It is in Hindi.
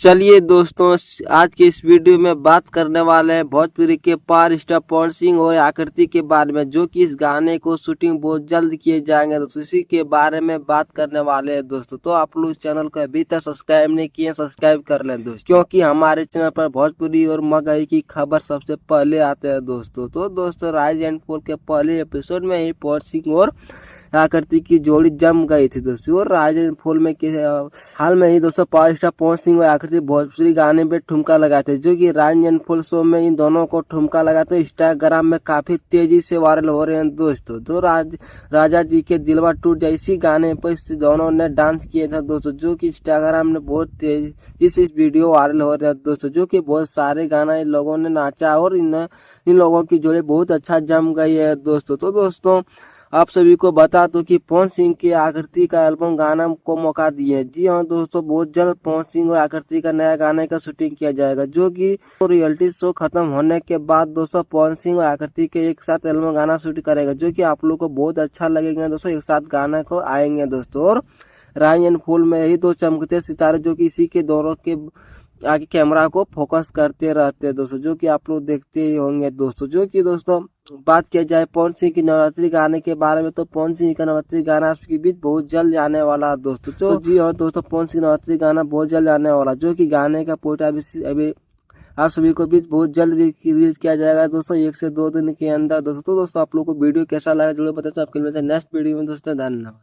चलिए दोस्तों, आज के इस वीडियो में बात करने वाले हैं भोजपुरी के पावर स्टार पवन सिंह और आकृति के बारे में, जो कि इस गाने को शूटिंग बहुत जल्द किए जाएंगे। दोस्तों इसी के बारे में बात करने वाले हैं दोस्तों। तो आप लोग इस चैनल को अभी तक सब्सक्राइब नहीं किए, सब्सक्राइब कर लें दोस्तों, क्योंकि हमारे चैनल पर भोजपुरी और मगही की खबर सबसे पहले आते हैं दोस्तों। तो दोस्तों, राइज एंड फॉल के पहले एपिसोड में ही पवन सिंह और आकृति की जोड़ी जम गई थी दोस्तों। और राइज एंड फॉल में हाल में ही दोस्तों पावर स्टार पवन सिंह और आकृति भोजपुरी गाने पे ठुमका लगाए थे, जो कि राइज एंड फॉल शो में इन दोनों को ठुमका लगा तो इंस्टाग्राम में काफी तेजी से वायरल हो रहे हैं दोस्तों। तो राजा जी के दिलवा टूट जाए इसी गाने पर इस दोनों ने डांस किया था दोस्तों, जो कि इंस्टाग्राम में बहुत तेजी से वीडियो वायरल हो रहे हैं दोस्तों। जो कि बहुत सारे गाना इन लोगों ने नाचा और इन लोगों की जोड़ी बहुत अच्छा जम गई है दोस्तों। तो दोस्तों, आप सभी को बता दो कि पवन सिंह की आकृति का एल्बम गाना को मौका दिए। जी हाँ दोस्तों, बहुत जल्द पवन सिंह और आकृति का नया गाने का शूटिंग किया जाएगा, जो कि रियलिटी शो खत्म होने के बाद दोस्तों पवन सिंह और आकृति के एक साथ एल्बम गाना शूट करेगा, जो कि आप लोग को बहुत अच्छा लगेगा दोस्तों। एक साथ गाना को आएंगे दोस्तों। और राइज एंड फॉल में यही दो चमकते सितारे, जो कि इसी के दोनों के आगे कैमरा को फोकस करते रहते हैं दोस्तों, जो कि आप लोग देखते ही होंगे दोस्तों। जो कि दोस्तों, बात किया जाए पवन सिंह की नवरात्रि गाने के बारे में, तो पवन सिंह का नवरात्रि गाना आपके बीच बहुत जल्द आने वाला है दोस्तों। तो जी हाँ दोस्तों, पवन सिंह नवरात्रि गाना बहुत जल्द आने वाला, जो कि गाने का पोस्टर अभी आप सभी को बीच बहुत जल्द रिलीज किया जाएगा दोस्तों, 1 से 2 दिन के अंदर दोस्तों। तो दोस्तों, आप लोग को वीडियो कैसा लगा जरूर बताएं। आपके नेक्स्ट वीडियो में दोस्तों, धन्यवाद।